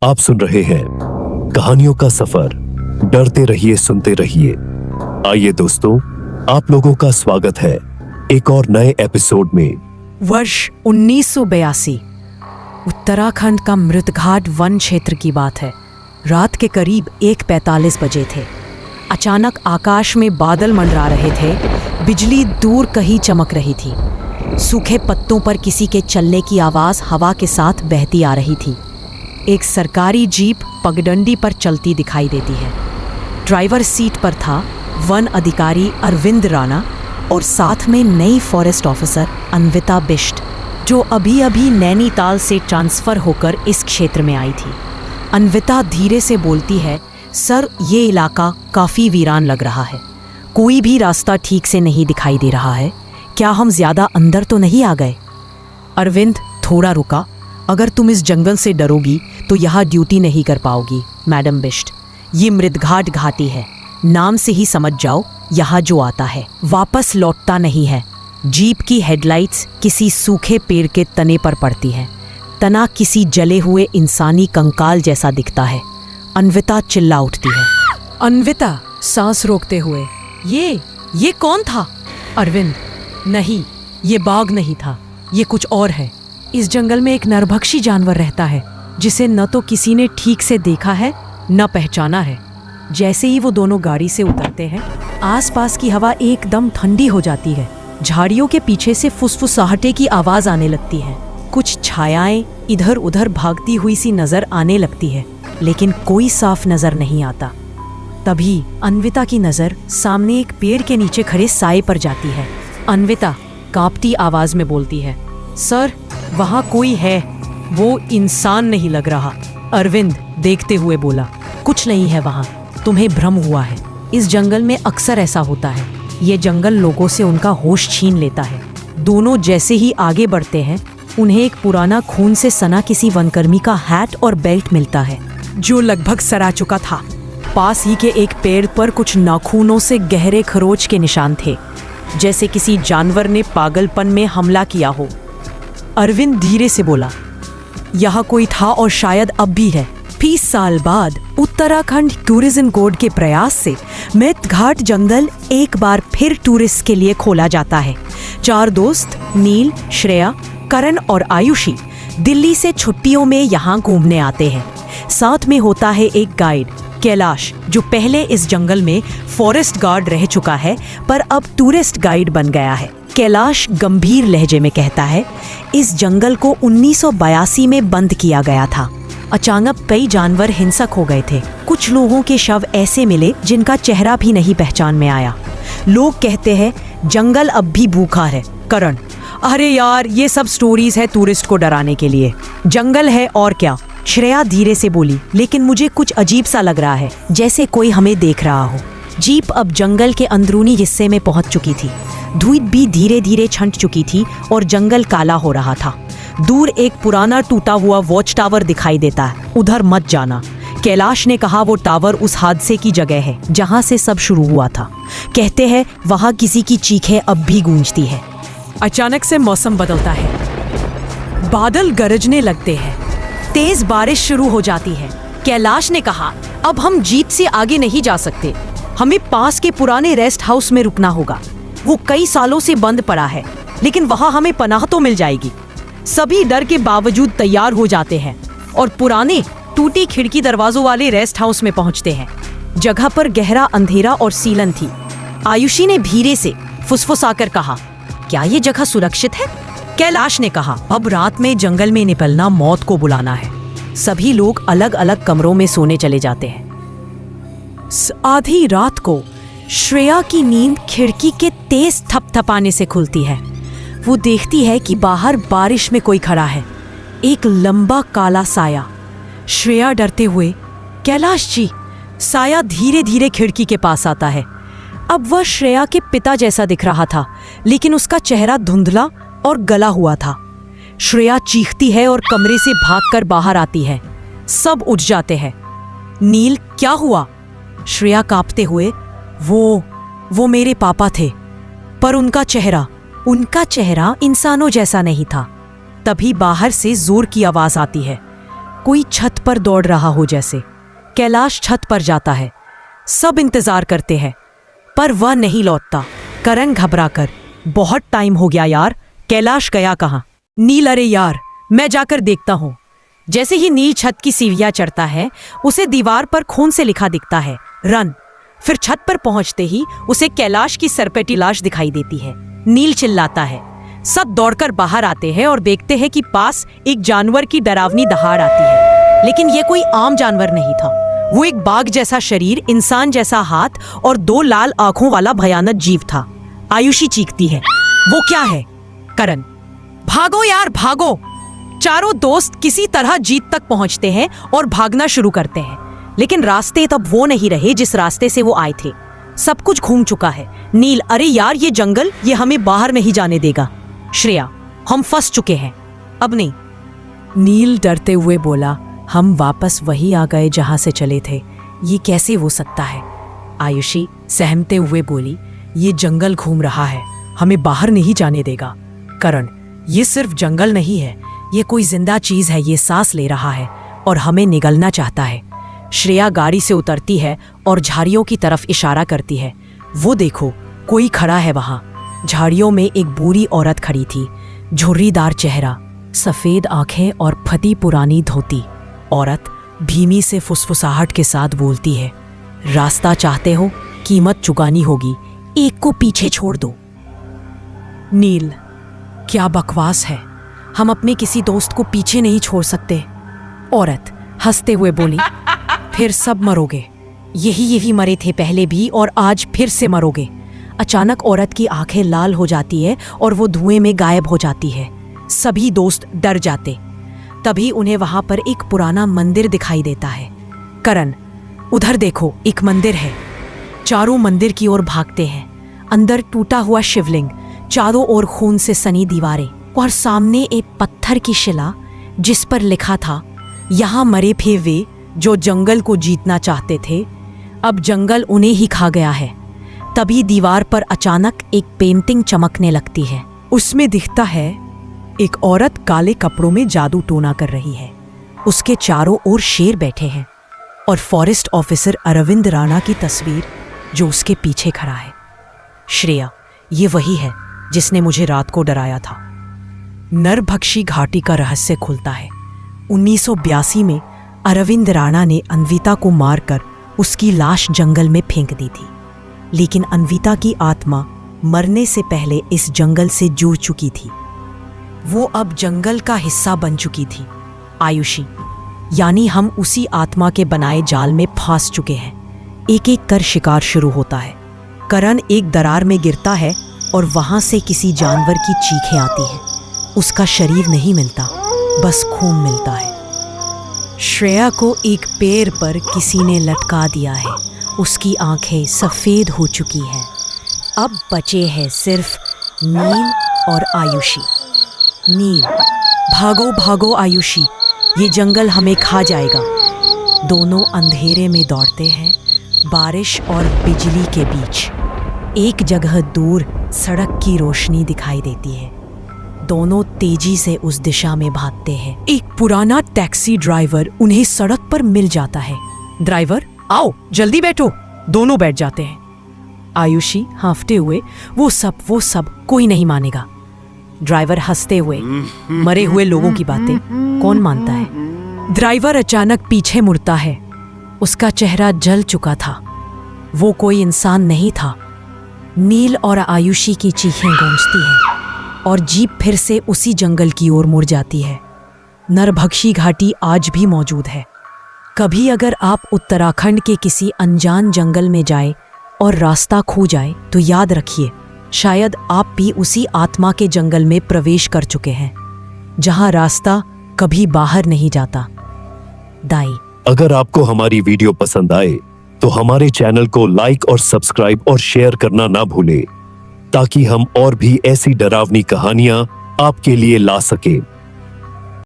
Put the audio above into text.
आप सुन रहे हैं कहानियों का सफर। डरते रहिए, सुनते रहिए। आइए दोस्तों, आप लोगों का स्वागत है एक और नए एपिसोड में। वर्ष 1982 उत्तराखंड का मृतघाट वन क्षेत्र की बात है। रात के करीब 1:45 बजे थे। अचानक आकाश में बादल मंडरा रहे थे। बिजली दूर कहीं चमक रही थी। सूखे पत्तों पर किसी के चलने की आवाज हवा के साथ बहती आ रही थी। एक सरकारी जीप पगडंडी पर चलती दिखाई देती है। ड्राइवर सीट पर था वन अधिकारी अरविंद राणा और साथ में नई फॉरेस्ट ऑफिसर अन्विता बिष्ट, जो अभी अभी नैनीताल से ट्रांसफ़र होकर इस क्षेत्र में आई थी। अन्विता धीरे से बोलती है, सर, ये इलाका काफ़ी वीरान लग रहा है। कोई भी रास्ता ठीक से नहीं दिखाई दे रहा है। क्या हम ज़्यादा अंदर तो नहीं आ गए? अरविंद थोड़ा रुका। अगर तुम इस जंगल से डरोगी तो यहाँ ड्यूटी नहीं कर पाओगी मैडम बिष्ट। ये मृतघाट घाटी है, नाम से ही समझ जाओ। यहाँ जो आता है वापस लौटता नहीं है। जीप की हेडलाइट्स किसी सूखे पेड़ के तने पर पड़ती है। तना किसी जले हुए इंसानी कंकाल जैसा दिखता है। अन्विता चिल्ला उठती है। अन्विता सांस रोकते हुए, ये कौन था? अरविंद, नहीं, ये बाघ नहीं था, ये कुछ और है। इस जंगल में एक नरभक्षी जानवर रहता है जिसे न तो किसी ने ठीक से देखा है न पहचाना है। जैसे ही वो दोनों गाड़ी से उतरते हैं, आसपास की हवा एकदम ठंडी हो जाती है। झाड़ियों के पीछे से फुसफुसाहटे की आवाज आने लगती है। कुछ छायाएं इधर उधर भागती हुई सी नजर आने लगती है, लेकिन कोई साफ नजर नहीं आता। तभी अन्विता की नजर सामने एक पेड़ के नीचे खड़े साए पर जाती है। अन्विता कांपती आवाज में बोलती है, सर, वहाँ कोई है, वो इंसान नहीं लग रहा। अरविंद देखते हुए बोला, कुछ नहीं है वहाँ, तुम्हें भ्रम हुआ है। इस जंगल में अक्सर ऐसा होता है। ये जंगल लोगों से उनका होश छीन लेता है। दोनों जैसे ही आगे बढ़ते हैं, उन्हें एक पुराना खून से सना किसी वनकर्मी का हैट और बेल्ट मिलता है, जो लगभग सड़ा चुका था। पास ही के एक पेड़ पर कुछ नाखूनों से गहरे खरोच के निशान थे, जैसे किसी जानवर ने पागलपन में हमला किया हो। अरविंद धीरे से बोला, यहाँ कोई था और शायद अब भी है। 20 साल बाद उत्तराखंड टूरिज्म बोर्ड के प्रयास से मृतघाट जंगल एक बार फिर टूरिस्ट के लिए खोला जाता है। 4 दोस्त नील, श्रेया, करण और आयुषी दिल्ली से छुट्टियों में यहाँ घूमने आते हैं। साथ में होता है एक गाइड कैलाश, जो पहले इस जंगल में फॉरेस्ट गार्ड रह चुका है पर अब टूरिस्ट गाइड बन गया है। कैलाश गंभीर लहजे में कहता है, इस जंगल को 1982 में बंद किया गया था। अचानक कई जानवर हिंसक हो गए थे। कुछ लोगों के शव ऐसे मिले जिनका चेहरा भी नहीं पहचान में आया। लोग कहते हैं जंगल अब भी भूखा है। करण, अरे यार, ये सब स्टोरीज है टूरिस्ट को डराने के लिए। जंगल है और क्या। श्रेया धीरे से बोली, लेकिन मुझे कुछ अजीब सा लग रहा है, जैसे कोई हमें देख रहा हो। जीप अब जंगल के अंदरूनी हिस्से में पहुंच चुकी थी। धूप भी धीरे धीरे छंट चुकी थी और जंगल काला हो रहा था। दूर एक पुराना टूटा हुआ वॉच टावर दिखाई देता है। उधर मत जाना। कैलाश ने कहा, वो टावर उस हादसे की जगह है जहां से सब शुरू हुआ था। कहते हैं वहां किसी की चीखें अब भी गूंजती है। अचानक से मौसम बदलता है। बादल गरजने लगते हैं। तेज बारिश शुरू हो जाती है। कैलाश ने कहा, अब हम जीप से आगे नहीं जा सकते। हमें पास के पुराने रेस्ट हाउस में रुकना होगा। वो कई सालों से बंद पड़ा है, लेकिन वहां हमें पनाह तो मिल जाएगी। सभी डर के बावजूद तैयार हो जाते हैं और पुराने टूटी खिड़की दरवाजों वाले रेस्ट हाउस में पहुंचते हैं। जगह पर गहरा अंधेरा और सीलन थी। आयुषी ने धीरे से फुसफुसाकर कहा, क्या ये जगह सुरक्षित है? कैलाश ने कहा, अब रात में जंगल में निकलना मौत को बुलाना है। सभी लोग अलग अलग कमरों में सोने चले जाते हैं। आधी रात को श्रेया की नींद खिड़की के तेज थपथपाने से खुलती है। वो देखती है कि बाहर बारिश में कोई खड़ा है, एक लंबा काला साया। श्रेया डरते हुए, कैलाश जी। साया धीरे धीरे खिड़की के पास आता है। अब वह श्रेया के पिता जैसा दिख रहा था, लेकिन उसका चेहरा धुंधला और गला हुआ था। श्रेया चीखती है और कमरे से भागकर बाहर आती है। सब उठ जाते हैं। नील, क्या हुआ? श्रेया कांपते हुए, वो मेरे पापा थे, पर उनका चेहरा इंसानों जैसा नहीं था। तभी बाहर से जोर की आवाज आती है, कोई छत पर दौड़ रहा हो जैसे। कैलाश छत पर जाता है। सब इंतजार करते हैं, पर वह नहीं लौटता। करण घबराकर, बहुत टाइम हो गया यार, कैलाश गया कहाँ? नील, अरे यार मैं जाकर देखता हूँ। जैसे ही नील छत की सीढ़ियां चढ़ता है, उसे दीवार पर खून से लिखा दिखता है, रन। फिर छत पर पहुंचते ही उसे कैलाश की सरपेटी लाश दिखाई देती है। नील चिल्लाता है। सब दौड़कर बाहर आते हैं और देखते हैं कि पास एक जानवर की डरावनी दहाड़ आती है। लेकिन यह कोई आम जानवर नहीं था। वो एक बाघ जैसा शरीर, इंसान जैसा हाथ और 2 लाल आंखों वाला भयानक जीव था। आयुषी चीखती है, वो क्या है? करण, भागो यार भागो। चारों दोस्त किसी तरह जीत तक पहुंचते हैं और भागना शुरू करते हैं। लेकिन रास्ते तब वो नहीं रहे जिस रास्ते से वो आए थे। सब कुछ घूम चुका है। नील, अरे यार ये जंगल, ये हमें बाहर नहीं जाने देगा। श्रेया, हम फंस चुके हैं, अब नहीं। नील डरते हुए बोला, हम वापस वही आ गए जहां से चले थे। ये कैसे हो सकता है? आयुषी सहमते हुए बोली, ये जंगल घूम रहा है, हमें बाहर नहीं जाने देगा। करण, ये सिर्फ जंगल नहीं है, ये कोई जिंदा चीज है, ये सांस ले रहा है और हमें निगलना चाहता है। श्रेया गाड़ी से उतरती है और झाड़ियों की तरफ इशारा करती है। वो देखो, कोई खड़ा है वहां। झाड़ियों में एक बूढ़ी औरत खड़ी थी, झुर्रीदार चेहरा, सफेद आंखें और फटी पुरानी धोती। औरत धीमी से फुसफुसाहट के साथ बोलती है, रास्ता चाहते हो? कीमत चुकानी होगी, एक को पीछे छोड़ दो। नील, क्या बकवास है, हम अपने किसी दोस्त को पीछे नहीं छोड़ सकते। औरत हंसते हुए बोली, फिर सब मरोगे। यही मरे थे पहले भी और आज फिर से मरोगे। अचानक औरत की आंखें लाल हो जाती है और वो धुएं में गायब हो जाती है। सभी दोस्त डर जाते। तभी उन्हें वहां पर एक पुराना मंदिर दिखाई देता है। करण, उधर देखो, एक मंदिर है। चारों मंदिर की ओर भागते हैं। अंदर टूटा हुआ शिवलिंग, चारों ओर खून से सनी दीवारें और सामने एक पत्थर की शिला जिस पर लिखा था, यहाँ मरे थे वे जो जंगल को जीतना चाहते थे, अब जंगल उन्हें ही खा गया है। तभी दीवार पर अचानक एक पेंटिंग चमकने लगती है। उसमें दिखता है एक औरत काले कपड़ों में जादू टोना कर रही है। उसके चारों ओर शेर बैठे हैं और फॉरेस्ट ऑफिसर अरविंद राणा की तस्वीर जो उसके पीछे खड़ा है। श्रेया, ये वही है जिसने मुझे रात को डराया था। नरभक्षी घाटी का रहस्य खुलता है। 1982 में अरविंद राणा ने अन्विता को मारकर उसकी लाश जंगल में फेंक दी थी। लेकिन अन्विता की आत्मा मरने से पहले इस जंगल से जुड़ चुकी थी। वो अब जंगल का हिस्सा बन चुकी थी। आयुषी, यानी हम उसी आत्मा के बनाए जाल में फंस चुके हैं। एक एक कर शिकार शुरू होता है। करण एक दरार में गिरता है और वहां से किसी जानवर की चीखें आती हैं। उसका शरीर नहीं मिलता, बस खून मिलता है। श्रेया को एक पेड़ पर किसी ने लटका दिया है। उसकी आंखें सफेद हो चुकी हैं। अब बचे हैं सिर्फ नील और आयुषी। नील, भागो भागो आयुषी, ये जंगल हमें खा जाएगा। दोनों अंधेरे में दौड़ते हैं, बारिश और बिजली के बीच। एक जगह दूर सड़क की रोशनी दिखाई देती है। दोनों तेजी से उस दिशा में भागते हैं। एक पुराना टैक्सी ड्राइवर उन्हें सड़क पर मिल जाता है। ड्राइवर, आओ जल्दी बैठो। दोनों बैठ जाते हैं। आयुषी हाँफते हुए, वो सब कोई नहीं मानेगा। ड्राइवर हंसते हुए, मरे हुए लोगों की बातें कौन मानता है। ड्राइवर अचानक पीछे मुड़ता है। उसका चेहरा जल चुका था। वो कोई इंसान नहीं था। नील और आयुषी की चीखें गूंजती हैं और जीप फिर से उसी जंगल की ओर मुड़ जाती है। नरभक्षी घाटी आज भी मौजूद है। कभी अगर आप उत्तराखंड के किसी अनजान जंगल में जाए और रास्ता खो जाए तो याद रखिए, शायद आप भी उसी आत्मा के जंगल में प्रवेश कर चुके हैं, जहां रास्ता कभी बाहर नहीं जाता। दाई, अगर आपको हमारी वीडियो पसंद आए तो हमारे चैनल को लाइक और सब्सक्राइब और शेयर करना ना भूलें, ताकि हम और भी ऐसी डरावनी कहानियां आपके लिए ला सके।